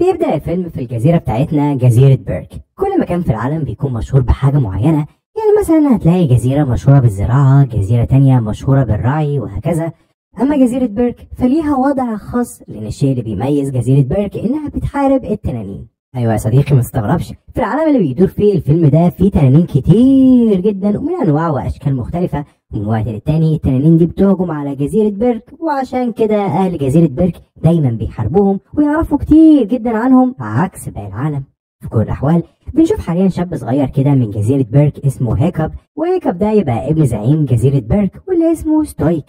بيبدأ الفيلم في الجزيرة بتاعتنا، جزيرة بيرك. كل مكان في العالم بيكون مشهور بحاجة معينة، يعني مثلا هتلاقي جزيرة مشهورة بالزراعة، جزيرة تانية مشهورة بالرعي، وهكذا. أما جزيرة بيرك فليها وضع خاص، لأن الشيء اللي بيميز جزيرة بيرك إنها بتحارب التنانين. أيوة يا صديقي، ما تستغربش، في العالم اللي بيدور فيه الفيلم ده في تنانين كتير جدا ومن أنواع وأشكال مختلفة، ومن وقت للتاني التنانين دي بتهجم على جزيرة بيرك، وعشان كده أهل جزيرة بيرك دايما بيحاربوهم ويعرفوا كتير جدا عنهم عكس باقي العالم. في كل الأحوال بنشوف حاليا شاب صغير كده من جزيرة بيرك اسمه هيكب، وهيكب ده يبقى ابن زعيم جزيرة بيرك واللي اسمه ستويك.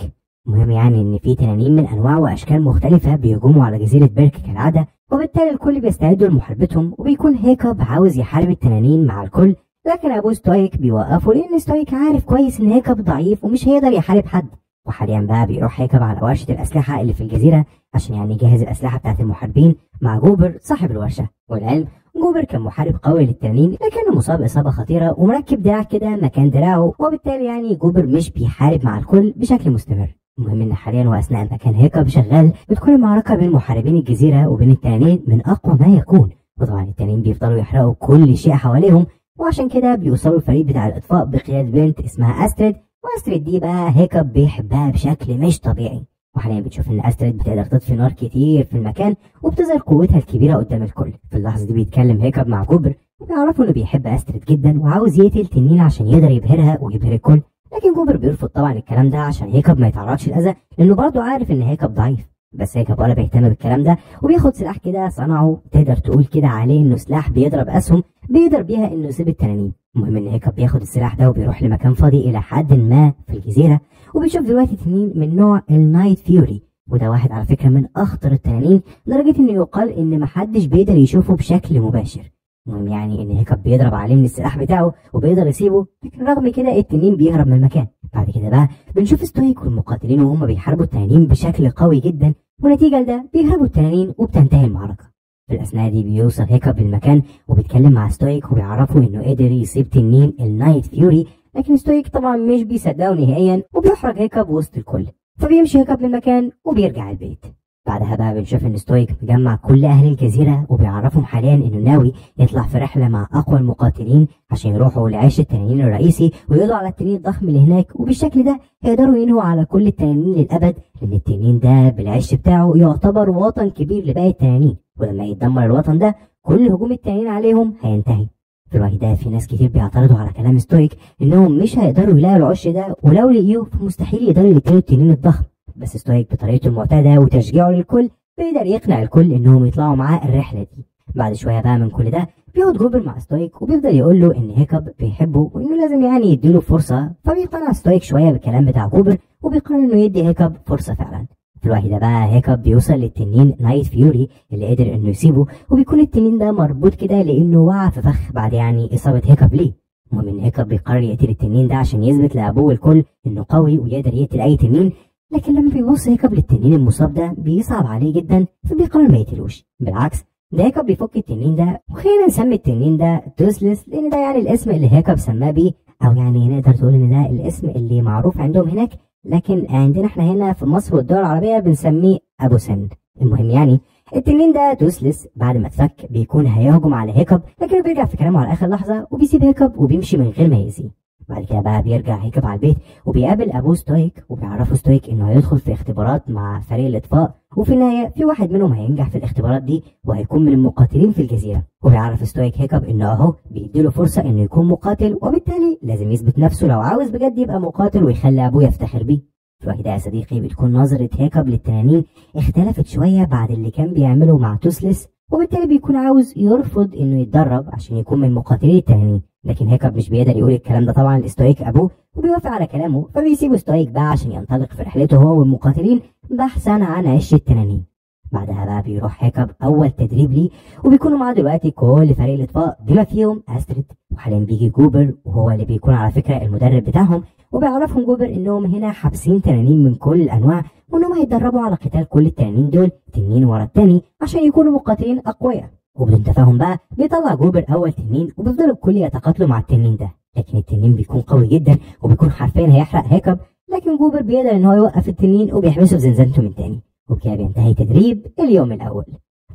المهم يعني إن في تنانين من أنواع وأشكال مختلفة بيهجموا على جزيرة بيرك كالعادة، وبالتالي الكل بيستعدوا لمحاربتهم، وبيكون هيكب عاوز يحارب التنانين مع الكل، لكن أبو ستويك بيوقفه لأن ستويك عارف كويس إن هيكب ضعيف ومش هيقدر يحارب حد. وحاليا بقى بيروح هيكب على ورشة الأسلحة اللي في الجزيرة عشان يعني يجهز الأسلحة بتاعت المحاربين مع جوبر صاحب الورشة. والعلم جوبر كان محارب قوي للتنانين، لكنه مصاب إصابة خطيرة ومركب دراع كده مكان دراعه، وبالتالي يعني جوبر مش بيحارب مع الكل بشكل مستمر. المهم ان حاليا واثناء ما كان هيكب شغال بتكون المعركه بين محاربين الجزيره وبين التنانين من اقوى ما يكون، وطبعا التنانين بيفضلوا يحرقوا كل شيء حواليهم، وعشان كده بيوصلوا الفريق بتاع الاطفاء بقياده بنت اسمها استريد. واستريد دي بقى هيكب بيحبها بشكل مش طبيعي، وحاليا بتشوف ان استريد بتقدر تطفي نار كتير في المكان وبتظهر قوتها الكبيره قدام الكل. في اللحظه دي بيتكلم هيكب مع جوبر وبيعرفوا انه بيحب استريد جدا وعاوز يقتل تنين عشان يقدر يبهرها ويبهر الكل، لكن جوبر بيرفض طبعا الكلام ده عشان هيكب ما يتعرضش للاذى، لانه برضه عارف ان هيكب ضعيف. بس هيكب ولا بيهتم بالكلام ده، وبياخد سلاح كده صنعه تقدر تقول كده عليه انه سلاح بيضرب اسهم بيقدر بيها انه يصيب التنانين. المهم ان هيكب بياخد السلاح ده وبيروح لمكان فاضي الى حد ما في الجزيره، وبيشوف دلوقتي تنين من نوع النايت فيوري، وده واحد على فكره من اخطر التنانين، لدرجه انه يقال ان محدش بيقدر يشوفه بشكل مباشر. المهم يعني ان هيكب بيضرب عليه من السلاح بتاعه وبيقدر يسيبه، لكن رغم كده التنين بيهرب من المكان. بعد كده بقى بنشوف ستويك والمقاتلين وهم بيحاربوا التنانين بشكل قوي جدا، ونتيجه لده بيهربوا التنانين وبتنتهي المعركه. في الاثناء دي بيوصل هيكب للمكان وبيتكلم مع ستويك وبيعرفوا انه قدر يصيب تنين النايت فيوري، لكن ستويك طبعا مش بيصدقه نهائيا وبيحرج هيكب وسط الكل، فبيمشي هيكب من المكان وبيرجع البيت. بعدها بقى بنشوف ان ستويك مجمع كل اهل الجزيره وبيعرفهم حاليا انه ناوي يطلع في رحله مع اقوى المقاتلين عشان يروحوا لعيش التنانين الرئيسي ويقضوا على التنين الضخم اللي هناك، وبالشكل ده يقدروا ينهوا على كل التنانين للابد، لان التنين ده بالعيش بتاعه يعتبر وطن كبير لباقي التنانين، ولما يتدمر الوطن ده كل هجوم التنانين عليهم هينتهي. في الوقت ده في ناس كتير بيعترضوا على كلام ستويك انهم مش هيقدروا يلاقوا العش ده، ولو لقيوه فمستحيل يقدروا يقتلوا التنين الضخم. بس ستويك بطريقته المعتاده وتشجيعه للكل بيقدر يقنع الكل انهم يطلعوا معاه الرحله دي. بعد شويه بقى من كل ده بيقعد جوبر مع ستويك وبيفضل يقول له ان هيكب بيحبه وانه لازم يعني يديله فرصه، فبيقتنع ستويك شويه بالكلام بتاع جوبر وبيقرر انه يدي هيكب فرصه فعلا. في الوقت ده بقى هيكب بيوصل للتنين نايت فيوري اللي قدر انه يسيبه، وبيكون التنين ده مربوط كده لانه وقع في فخ بعد يعني اصابه هيكب ليه. المهم ان هيكب بيقرر يقتل التنين ده عشان يثبت لابوه الكل انه قوي ويقدر يقتل اي تنين، لكن لما بيبص هيكب للتنين المصاب ده بيصعب عليه جدا، فبيقرر ما يقتلوش. بالعكس ده هيكب بيفك التنين ده، وخلينا نسمي التنين ده توسلس لان ده يعني الاسم اللي هيكب سماه بيه، او يعني نقدر تقول ان ده الاسم اللي معروف عندهم هناك، لكن عندنا احنا هنا في مصر والدول العربيه بنسميه ابو سن. المهم يعني التنين ده توسلس بعد ما اتفك بيكون هيهجم على هيكب، لكنه بيرجع في كلامه على اخر لحظه وبيسيب هيكب وبيمشي من غير ما يأذيه. بعد كده بقى بيرجع هيكب على البيت وبيقابل ابوه ستويك، وبيعرفوا ستويك انه هيدخل في اختبارات مع فريق الاطفاء، وفي النهايه في واحد منهم هينجح في الاختبارات دي وهيكون من المقاتلين في الجزيره. وبيعرف ستويك هيكب انه اهو بيديله فرصه انه يكون مقاتل، وبالتالي لازم يثبت نفسه لو عاوز بجد يبقى مقاتل ويخلي ابوه يفتخر بيه. في الوقت ده يا صديقي بتكون نظره هيكب للتنانين اختلفت شويه بعد اللي كان بيعمله مع توسلس، وبالتالي بيكون عاوز يرفض انه يتدرب عشان يكون من مقاتلي التنانين، لكن هيكب مش بيقدر يقول الكلام ده طبعا لستويك ابوه، وبيوافق على كلامه، فبيسيبوا ستويك بقى عشان ينطلق في رحلته هو والمقاتلين بحثا عن عش التنانين. بعدها بقى بيروح هيكب اول تدريب ليه، وبيكونوا معاه دلوقتي كل فريق الاطفاء بما فيهم استريد، وحاليا بيجي جوبر وهو اللي بيكون على فكره المدرب بتاعهم، وبيعرفهم جوبر انهم هنا حابسين تنانين من كل الانواع، وانهم هيتدربوا على قتال كل التنانين دول تنين ورا التاني عشان يكونوا مقاتلين اقوياء. وبدون تفاهم بقى بيطلع جوبر اول تنين وبيفضلوا الكل يتقاتلوا مع التنين ده، لكن التنين بيكون قوي جدا وبيكون حرفيا هيحرق هيكب، لكن جوبر بيقدر ان هو يوقف التنين وبيحبسه في زنزانته من تاني، وبكده بينتهي تدريب اليوم الاول.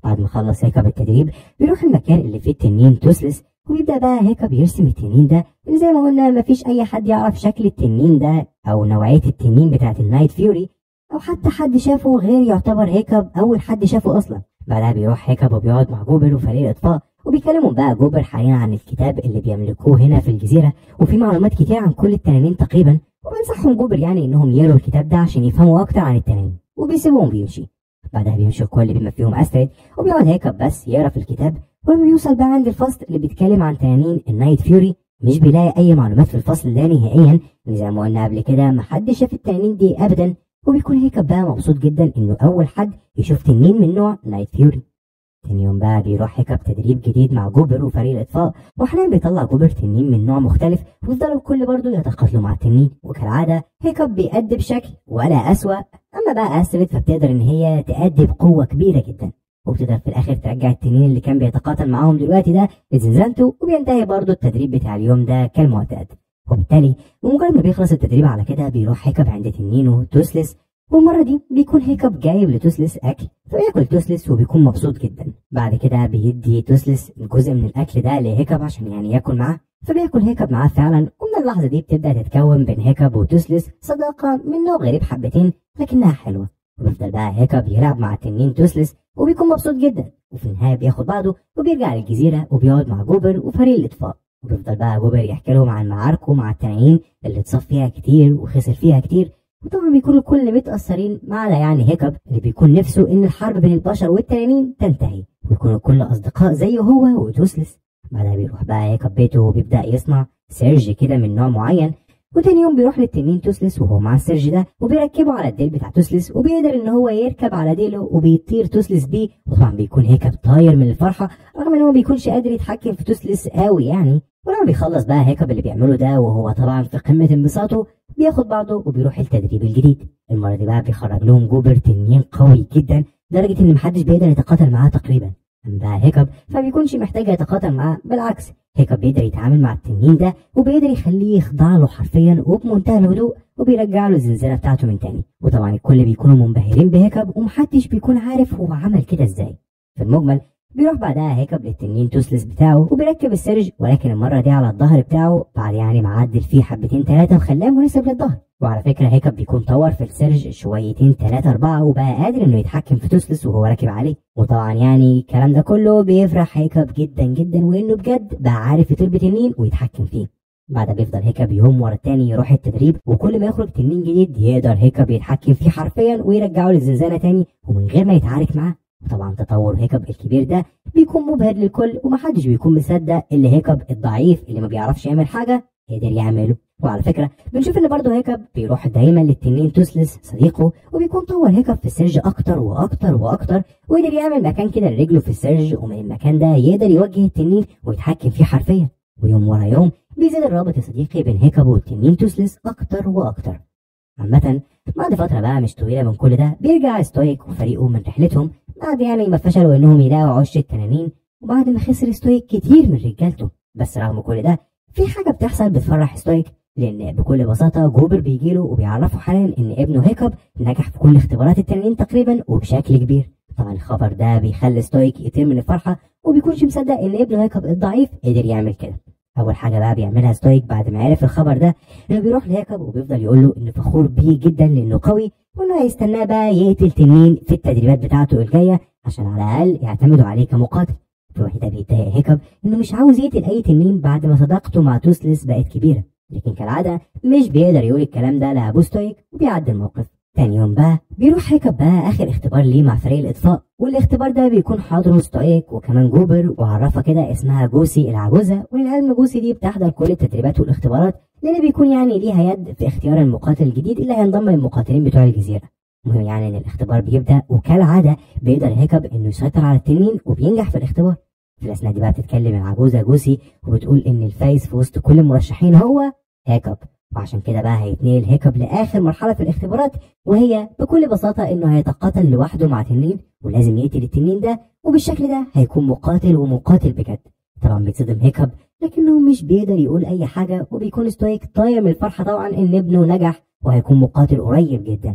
بعد ما خلص هيكب التدريب بيروح المكان اللي فيه التنين توسلس، وبيبدأ بقى هيكب يرسم التنين ده. زي ما قلنا مفيش أي حد يعرف شكل التنين ده أو نوعية التنين بتاعت النايت فيوري، أو حتى حد شافه غير يعتبر هيكب أول حد شافه أصلا. بعدها بيروح هيكب وبيقعد مع جوبر وفريق الإطفاء، وبيكلموا بقى جوبر حاليا عن الكتاب اللي بيملكوه هنا في الجزيرة، وفي معلومات كتير عن كل التنانين تقريبا، وبينصحهم جوبر يعني إنهم يقروا الكتاب ده عشان يفهموا أكتر عن التنانين، وبيسيبهم بيمشي. بعدها بيمشي الكل بما فيهم أستريد، وبيقعد هيكب بس يقرا في الكتاب. ولما بيوصل بقى عند الفصل اللي بيتكلم عن تنانين النايت فيوري مش بيلاقي أي معلومات في الفصل ده نهائيا، زي ما قلنا قبل كده محدش شاف التنانين دي أبدا. وبيكون هيكب بقى مبسوط جدا إنه أول حد يشوف تنين من نوع نايت فيوري. تاني يوم بقى بيروح هيكب تدريب جديد مع جوبر وفريق الإطفاء، وحاليا بيطلع جوبر تنين من نوع مختلف، ويفضلوا الكل برضه يتقاتلوا مع التنين. وكالعادة هيكب بيأدي بشكل ولا أسوأ، أما بقى أستريد فبتقدر إن هي تأدي بقوة كبيرة جدا، وبتقدر في الآخر ترجع التنين اللي كان بيتقاتل معاهم دلوقتي ده لزنزانته. وبينتهي برضه التدريب بتاع اليوم ده كالمعتاد. وبالتالي بمجرد ما بيخلص التدريب على كده بيروح هيكب عند تنينه توسلس، والمرة دي بيكون هيكب جايب لتوسلس أكل، فبياكل توسلس وبيكون مبسوط جدا. بعد كده بيدي توسلس جزء من الأكل ده لهيكب عشان يعني ياكل معاه، فبياكل هيكب معاه فعلا. ومن اللحظة دي بتبدأ تتكون بين هيكب وتوسلس صداقة من نوع غريب حبتين لكنها حلوة. وبيفضل بقى هيكب يلعب مع التنين توسلس وبيكون مبسوط جدا، وفي النهاية بياخد بعضه وبيرجع للجزيرة وبيقعد مع جوبر وفريق الإطفاء. وبيفضل بقى جوبر يحكي لهم عن معاركه مع التنانين اللي اتصاب فيها كتير وخسر فيها كتير، وطبعا بيكونوا الكل متأثرين ما عدا يعني هيكب اللي بيكون نفسه إن الحرب بين البشر والتنانين تنتهي ويكونوا الكل أصدقاء زيه هو وتوسلس. بعدها بيروح بقى هيكب بيته وبيبدأ يصنع سيرج كده من نوع معين، وتاني يوم بيروح للتنين توسلس وهو مع السيرج ده وبيركبه على الديل بتاع توسلس، وبيقدر ان هو يركب على ديله وبيطير توسلس بيه. وطبعا بيكون هيكب طاير من الفرحه رغم ان هو بيكونش قادر يتحكم في توسلس قوي يعني. ولما بيخلص بقى هيكب اللي بيعمله ده وهو طبعا في قمه انبساطه بياخد بعضه وبيروح التدريب الجديد. المره دي بقى بيخرج لهم جوبر تنين قوي جدا لدرجه ان محدش بيقدر يتقاتل معاه تقريبا. اما بقى هيكب فبيكونش محتاج يتقاتل معاه، بالعكس هيكب بيقدر يتعامل مع التنين ده وبيقدر يخليه يخضع له حرفيا وبمنتهى الهدوء، وبيرجع له الزنزانه بتاعته من تاني. وطبعا الكل بيكونوا منبهرين بهيكب ومحدش بيكون عارف هو عمل كده ازاي. في المجمل بيروح بعدها هيكب للتنين توسلس بتاعه وبيركب السيرج، ولكن المره دي على الظهر بتاعه بعد يعني معدل فيه حبتين ثلاثه وخلاه مناسب للظهر. وعلى فكره هيكب بيكون طور في السيرج شويتين ثلاثه اربعه وبقى قادر انه يتحكم في توسلس وهو راكب عليه. وطبعا يعني الكلام ده كله بيفرح هيكب جدا جدا، وانه بجد بقى عارف يطير بتنين ويتحكم فيه. بعدها بيفضل هيكب يوم ورا التاني يروح التدريب، وكل ما يخرج تنين جديد يقدر هيكب يتحكم فيه حرفيا ويرجعه للزنزانه تاني ومن غير ما يتعارك معاه. وطبعا تطور هيكب الكبير ده بيكون مبهر للكل، ومحدش بيكون مصدق اللي هيكب الضعيف اللي ما بيعرفش يعمل حاجه قدر يعمله. وعلى فكره بنشوف ان برضه هيكب بيروح دايما للتنين توسلس صديقه، وبيكون طور هيكب في السيرج اكتر واكتر واكتر، وقدر يعمل مكان كده لرجله في السيرج، ومن المكان ده يقدر يوجه التنين ويتحكم فيه حرفيا. ويوم ورا يوم بيزيد الرابط يا صديقي بين هيكب والتنين توسلس اكتر واكتر. عامة بعد فترة بقى مش طويلة من كل ده بيرجع ستويك وفريقه من رحلتهم بعد يعني ما فشلوا انهم يلاقوا عش التنانين، وبعد ما خسر ستويك كتير من رجالته. بس رغم كل ده في حاجة بتحصل بتفرح ستويك، لان بكل بساطة جوبر بيجيله وبيعرفه حاليا ان ابنه هيكب نجح في كل اختبارات التنانين تقريبا وبشكل كبير. طبعا الخبر ده بيخلي ستويك يطير من الفرحة وبيكونش مصدق ان ابنه هيكب الضعيف قدر يعمل كده. اول حاجه بقى بيعملها ستويك بعد ما عرف الخبر ده انه بيروح لهيكب وبيفضل يقول له انه فخور بيه جدا لانه قوي، وانه هيستناه بقى يقتل تنين في التدريبات بتاعته الجايه عشان على الاقل يعتمدوا عليه كمقاتل. في الوقت ده بيتضايق هيكب انه مش عاوز يقتل اي تنين بعد ما صداقته مع توسلس بقت كبيره، لكن كالعاده مش بيقدر يقول الكلام ده لابو ستويك وبيعدي الموقف. تاني يوم بقى بيروح هيكب بقى اخر اختبار ليه مع فريق الاطفاء، والاختبار ده بيكون حاضره ستويك وكمان جوبر وعرفه كده اسمها جوسي العجوزه. وللعلم جوسي دي بتحضر كل التدريبات والاختبارات لان بيكون يعني ليها يد في اختيار المقاتل الجديد اللي هينضم للمقاتلين بتوع الجزيره. المهم يعني ان الاختبار بيبدا، وكالعاده بيقدر هيكب انه يسيطر على التنين وبينجح في الاختبار. في الاثناء دي بقى بتتكلم العجوزه جوسي وبتقول ان الفايز في وسط كل المرشحين هو هيكب، وعشان كده بقى هيتنقل هيكب لاخر مرحله في الاختبارات، وهي بكل بساطه انه هيتقاتل لوحده مع تنين ولازم يقتل التنين ده، وبالشكل ده هيكون مقاتل ومقاتل بجد. طبعا بيتصدم هيكب لكنه مش بيقدر يقول اي حاجه، وبيكون ستويك طاير من الفرحه طبعا ان ابنه نجح وهيكون مقاتل قريب جدا.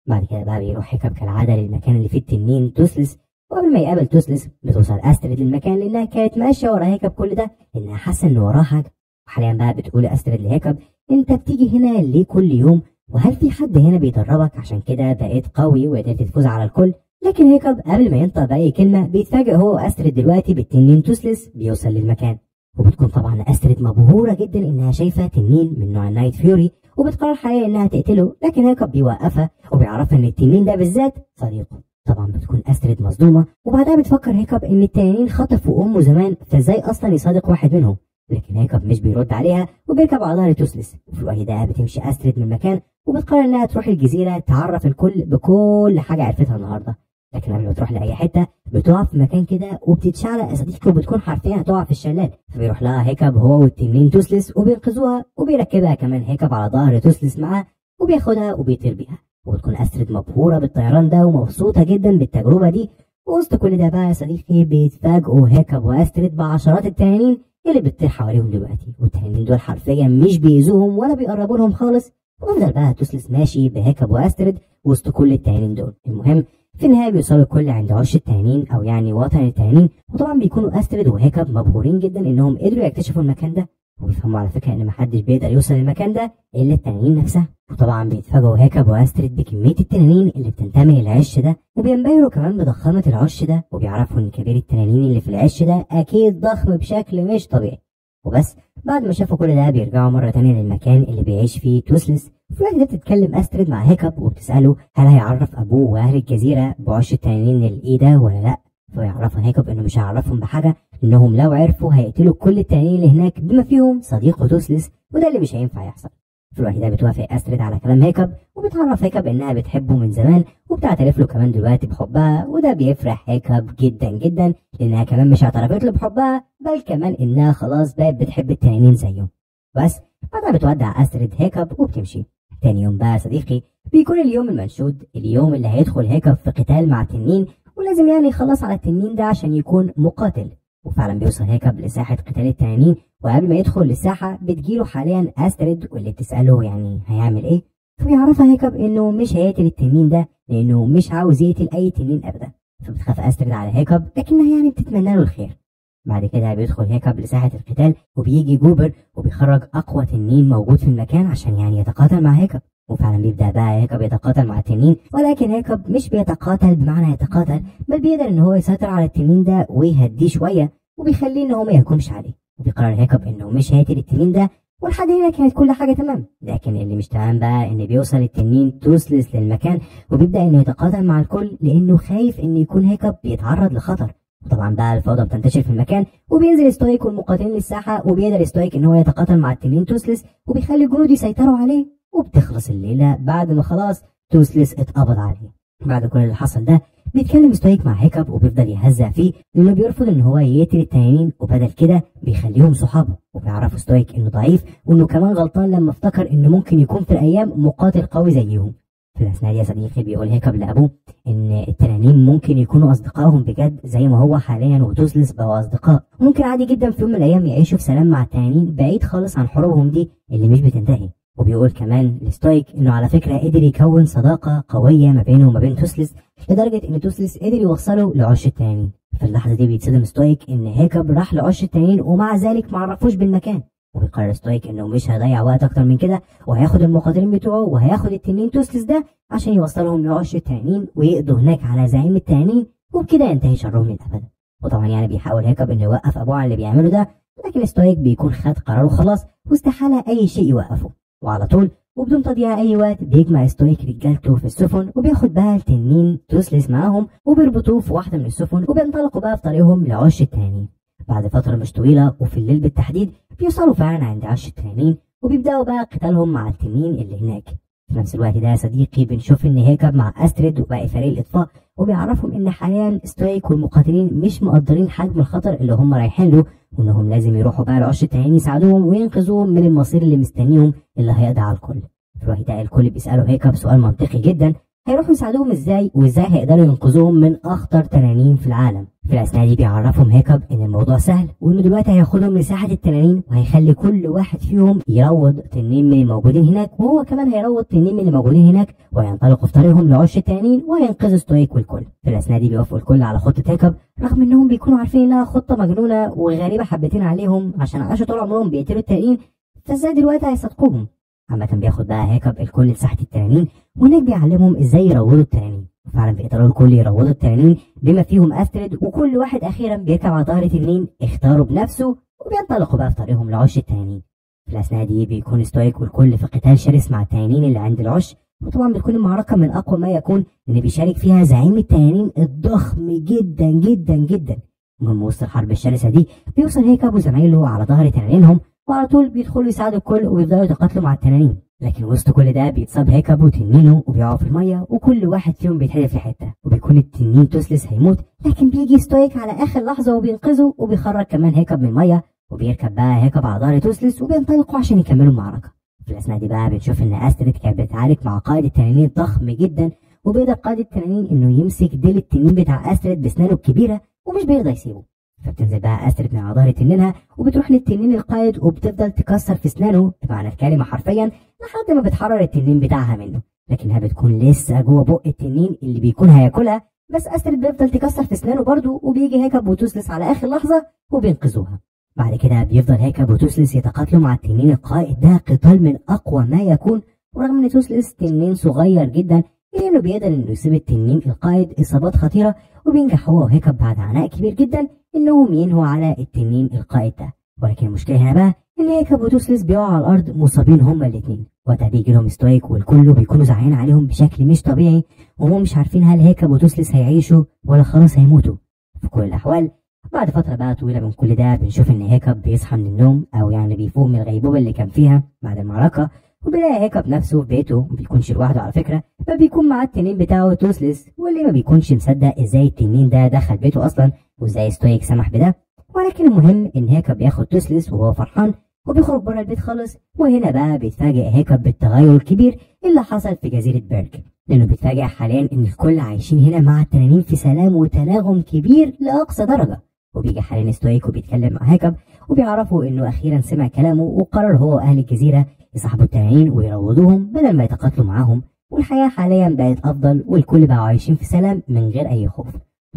بعد كده بقى بيروح هيكب كالعاده للمكان اللي فيه التنين توسلس وقبل ما يقابل توسلس بتوصل استريد للمكان لانها كانت ماشيه ورا هيكب كل ده لانها حاسه ان وراها حاجه. وحاليا بقى بتقول استريد لهيكب انت بتيجي هنا ليه كل يوم؟ وهل في حد هنا بيدربك عشان كده بقيت قوي وقدرت تفوز على الكل؟ لكن هيكب قبل ما ينطق باي كلمه بيتفاجئ هو واستريد دلوقتي بالتنين توسلس بيوصل للمكان. وبتكون طبعا استريد مبهوره جدا انها شايفه تنين من نوع النايت فيوري وبتقرر حاليا انها تقتله، لكن هيكب بيوقفها وبيعرفها ان التنين ده بالذات صديقه. طبعا بتكون استريد مصدومه وبعدها بتفكر هيكب ان التنانين خطفوا امه زمان فازاي اصلا يصادق واحد منهم، لكن هيكب مش بيرد عليها وبيركب على ظهر توسلس. وفي الوقت ده بتمشي استريد من المكان وبتقرر انها تروح الجزيره تعرف الكل بكل حاجه عرفتها النهارده. لكن قبل ما تروح لاي حته بتقع في مكان كده وبتتشعلق يا صديقي وبتكون حرفيا هتقع في الشلال، فبيروح لها هيكب هو والتنين توسلس وبينقذوها وبيركبها كمان هيكب على ظهر توسلس معاه وبياخدها وبيطير بيها. وبتكون استريد مبهوره بالطيران ده ومبسوطه جدا بالتجربه دي. وسط كل ده بقى يا صديقي بيتفاجئوا هيكب واستريد بعشرات التنانين اللي بتطير حواليهم دلوقتي، والتنانين دول حرفيا مش بيأذوهم ولا بيقربوا لهم خالص. ويفضل بقى توسلس ماشي بهيكب واستريد وسط كل التنانين دول. المهم في النهايه بيوصلوا الكل عند عش التنانين او يعني وطن التنانين، وطبعا بيكونوا استريد وهيكب مبهورين جدا انهم قدروا يكتشفوا المكان ده، وبيفهموا على فكره ان محدش بيقدر يوصل للمكان ده الا التنانين نفسها. وطبعا بيتفاجئوا هيكب واستريد بكميه التنانين اللي بتنتمي للعش ده، وبينبهروا كمان بضخامه العش ده، وبيعرفوا ان كبير التنانين اللي في العش ده اكيد ضخم بشكل مش طبيعي. وبس بعد ما شافوا كل ده بيرجعوا مرة تانية للمكان اللي بيعيش فيه توسلس. في الوقت ده بتتكلم استريد مع هيكب وبتسأله هل هيعرف أبوه وأهل الجزيرة بعش التنانين الإيه ده ولا لأ، فيعرفها هيكب إنه مش هيعرفهم بحاجة إنهم لو عرفوا هيقتلوا كل التنانين اللي هناك بما فيهم صديقه توسلس، وده اللي مش هينفع يحصل. في الوقت ده بتوافق استريد على كلام هيكب وبتعرف هيكب إنها بتحبه من زمان وبتعترف له كمان دلوقتي بحبها، وده بيفرح هيكب جدا جدا لأنها كمان مش اعترفت له بحبها بل كمان إنها خلاص بقت بتحب التنانين زيه. بس بعدها بتودع استريد هيكب وبتمشي. تاني يوم بقى يا صديقي بيكون اليوم المنشود، اليوم اللي هيدخل هيكب في قتال مع تنين ولازم يعني يخلص على التنين ده عشان يكون مقاتل. وفعلا بيوصل هيكب لساحة قتال التنانين، وقبل ما يدخل للساحة بتجيله حاليا استريد واللي بتسأله يعني هيعمل ايه، فبيعرفها هيكب انه مش هيقتل التنين ده لانه مش عاوز يقتل اي تنين ابدا. فبتخاف استريد على هيكب لكنها يعني بتتمنى له الخير. بعد كده بيدخل هيكب لساحة القتال وبيجي جوبر وبيخرج أقوى تنين موجود في المكان عشان يعني يتقاتل مع هيكب. وفعلا بيبدأ بقى هيكب يتقاتل مع التنين، ولكن هيكب مش بيتقاتل بمعنى يتقاتل بل بيقدر إن هو يسيطر على التنين ده ويهديه شوية وبيخليه إن هو ما يهجمش عليه. وبيقرر هيكب إنه مش هيقتل التنين ده، ولحد هنا كانت كل حاجة تمام. لكن اللي مش تمام بقى إن بيوصل التنين توسلس للمكان وبيبدأ إنه يتقاتل مع الكل لأنه خايف إن يكون هيكب بيتعرض لخطر. وطبعا بقى الفوضى بتنتشر في المكان وبينزل ستويك والمقاتلين للساحه وبيقدر ستويك ان هو يتقاتل مع التنين توسلس وبيخلي الجنود يسيطروا عليه، وبتخلص الليله بعد ما خلاص توسلس اتقبض عليه. بعد كل اللي حصل ده بيتكلم ستويك مع هيكب وبيفضل يهزأ فيه لانه بيرفض ان هو يقتل التنانين وبدل كده بيخليهم صحابه. وبيعرفوا ستويك انه ضعيف وانه كمان غلطان لما افتكر انه ممكن يكون في الايام مقاتل قوي زيهم. في الأثناء دي يا صديقي بيقول هيكب لأبوه إن التنانين ممكن يكونوا أصدقائهم بجد زي ما هو حاليا وتوسلس بقوا أصدقاء، ممكن عادي جدا في يوم من الأيام يعيشوا في سلام مع التنانين بعيد خالص عن حروبهم دي اللي مش بتنتهي. وبيقول كمان لستويك إنه على فكرة قدر يكون صداقة قوية ما بينه وما بين توسلس لدرجة إن توسلس قدر يوصله لعش التنانين. في اللحظة دي بيتصدم ستويك إن هيكب راح لعش التنانين ومع ذلك معرفوش بالمكان. وبيقرر ستويك انه مش هيضيع وقت اكتر من كده وهياخد المقاتلين بتوعه وهياخد التنين توسلس ده عشان يوصلهم لعش التنانين ويقضوا هناك على زعيم التنانين وبكده ينتهي شرهم للابد. وطبعا يعني بيحاول هيكب انه يوقف ابوه على اللي بيعمله ده، لكن ستويك بيكون خد قراره خلاص واستحاله اي شيء يوقفه. وعلى طول وبدون تضييع اي وقت بيجمع ستويك رجالته في السفن وبياخد بقى التنين توسلس معاهم وبيربطوه في واحده من السفن وبينطلقوا بقى في طريقهم لعش التنانين. بعد فترة مش طويلة وفي الليل بالتحديد بيوصلوا فعلا عند عش التنانين وبيبدأوا بقى قتالهم مع التنين اللي هناك. في نفس الوقت ده يا صديقي بنشوف ان هيكب مع استريد وباقي فريق الاطفاء وبيعرفهم ان حاليا ستويك والمقاتلين مش مقدرين حجم الخطر اللي هم رايحين له، وانهم لازم يروحوا بقى لعش التنانين يساعدوهم وينقذوهم من المصير اللي مستنيهم اللي هيقضي على الكل. في الوقت ده الكل بيسألوا هيكب سؤال منطقي جدا، هيروحوا يساعدوهم ازاي وازاي هيقدروا ينقذوهم من اخطر تنانين في العالم. في الاثناء دي بيعرفهم هيكب ان الموضوع سهل، وانه دلوقتي هياخدهم لساحه التنانين وهيخلي كل واحد فيهم يروض تنين من الموجودين هناك، وهو كمان هيروض تنين من الموجودين هناك، وينطلقوا في طريقهم لعش التنانين وينقذوا ستويك والكل. في الاثناء دي بيوافقوا الكل على خطه هيكب، رغم انهم بيكونوا عارفين انها خطه مجنونه وغريبه حبتين عليهم عشان عاشوا طول عمرهم بيقتلوا التنانين، فازاي دلوقتي هيصدقوهم؟ عامة بياخد بقى هيكب الكل لساحة التنانين، وهناك بيعلمهم ازاي يروضوا التنانين، وفعلا بيقدروا الكل يروضوا التنانين بما فيهم استريد، وكل واحد اخيرا بيركب على ظهر تنين اختاره بنفسه، وبينطلقوا بقى في طريقهم لعش التنانين. في الاثناء دي بيكون ستويك والكل في قتال شرس مع التنانين اللي عند العش، وطبعا بتكون المعركة من اقوى ما يكون، ان بيشارك فيها زعيم التنانين الضخم جدا جدا جدا. ومن وسط الحرب الشرسة دي بيوصل هيكب وزمايله على ظهر تنانينهم، وعلى طول بيدخلوا يساعدوا الكل ويفضلوا يتقاتلوا مع التنانين. لكن وسط كل ده بيتصاب هيكب وتنينه وبيقعوا في الميه، وكل واحد فيهم بيتحدف لحته، وبيكون التنين توسلس هيموت، لكن بيجي ستويك على اخر لحظه وبينقذه، وبيخرج كمان هيكب من الميه، وبيركب بقى هيكب على ظهر توسلس وبينطلقوا عشان يكملوا المعركه. في الاثناء دي بقى بنشوف ان استريد كانت بتعارك مع قائد التنانين ضخم جدا، وبيقدر قائد التنانين انه يمسك ديل التنين بتاع استريد باسنانه الكبيره ومش بيرضى يسيبه. فبتنزل بقى استريد من على ظهر تنينها وبتروح للتنين القائد، وبتفضل تكسر في اسنانه بمعنى الكلمه حرفيا لحد ما بتحرر التنين بتاعها منه، لكنها بتكون لسه جوه بق التنين اللي بيكون هياكلها. بس استريد بيفضل تكسر في اسنانه برضه، وبيجي هيكب وتوسلس على اخر لحظه وبينقذوها. بعد كده بيفضل هيكب وتوسلس يتقاتلوا مع التنين القائد ده قتال من اقوى ما يكون، ورغم ان توسلس تنين صغير جدا الا انه بيقدر انه يصيب التنين القائد اصابات خطيره، وبينجح هو وهيكب بعد عناء كبير جدا انهم ينهوا على التنين القائد ده. ولكن المشكله هنا بقى ان هيكب وتوسلس بيقعوا على الارض مصابين هما الاثنين، وقتها بيجي لهم ستويك والكل بيكونوا زعلانين عليهم بشكل مش طبيعي، وهم مش عارفين هل هيكب وتوسلس هيعيشوا ولا خلاص هيموتوا. في كل الاحوال بعد فتره بقى طويله من كل ده بنشوف ان هيكب بيصحى من النوم، او يعني بيفوق من الغيبوبه اللي كان فيها بعد المعركه، وبيلاقي هيكب نفسه في بيته، ما بيكونش لوحده على فكره، فبيكون معاه التنين بتاعه توسلس، واللي ما بيكونش مصدق ازاي التنين ده دخل بيته اصلا وازاي ستويك سمح بده. ولكن المهم ان هيكب بياخد توسلس وهو فرحان وبيخرج بره البيت خالص. وهنا بقى بيتفاجئ هيكب بالتغير الكبير اللي حصل في جزيره بيرك، لانه بيتفاجئ حاليا ان الكل عايشين هنا مع التنانين في سلام وتناغم كبير لاقصى درجه. وبيجي حاليا ستويك وبيتكلم مع هيكب، وبيعرفوا انه اخيرا سمع كلامه وقرر هو واهل الجزيره يصاحبوا التنانين ويروضوهم بدل ما يتقاتلوا معاهم، والحياه حاليا بقت افضل والكل بقوا عايشين في سلام من غير اي خوف.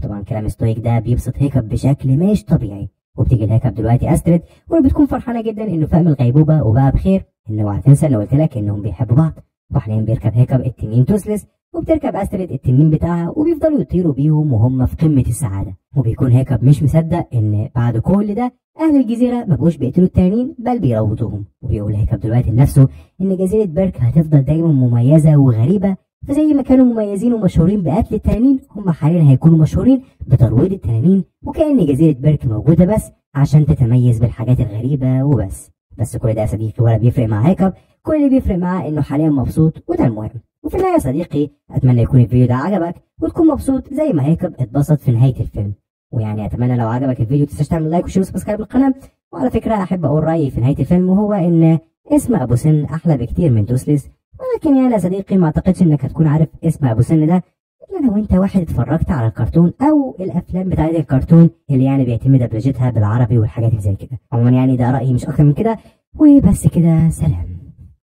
طبعا كلام ستويك ده بيبسط هيكب بشكل مش طبيعي، وبتيجي لهيكب دلوقتي استريد واللي بتكون فرحانه جدا انه فاهم الغيبوبه وبقى بخير، انه اوعى تنسى انه قلت لك انهم بيحبوا بعض. وحاليا بيركب هيكب التنين توسلس، وبتركب استريد التنين بتاعها، وبيفضلوا يطيروا بيهم وهم في قمه السعاده. وبيكون هيكب مش مصدق ان بعد كل ده اهل الجزيره ما بقوش بيقتلوا التنانين بل بيروضوهم. وبيقول هيكب دلوقتي لنفسه ان جزيره بيرك هتفضل دايما مميزه وغريبه، فزي ما كانوا مميزين ومشهورين بقتل التنانين هم حاليا هيكونوا مشهورين بترويض التنانين، وكأن جزيره بيرك موجوده بس عشان تتميز بالحاجات الغريبه وبس. بس كل ده يا صديقي ولا بيفرق مع هيكب، كل اللي بيفرق معاه انه حاليا مبسوط وده المهم. وفي النهايه يا صديقي اتمنى يكون الفيديو ده عجبك وتكون مبسوط زي ما هيكب اتبسط في نهايه الفيلم. ويعني اتمنى لو عجبك الفيديو تنساش تعمل لايك وشير وسبسكرايب للقناه. وعلى فكره احب اقول رايي في نهايه الفيلم، وهو ان اسم ابو سن احلى بكتير من توسلس، ولكن يعني يا صديقي ما اعتقدش انك هتكون عارف اسم ابو سن ده الا لو انت واحد اتفرجت على الكرتون او الافلام بتاعت الكرتون اللي يعني بيتم دبلجتها بالعربي والحاجات اللي زي كده. عموما يعني ده رايي مش اكتر من كده، وبس كده، سلام.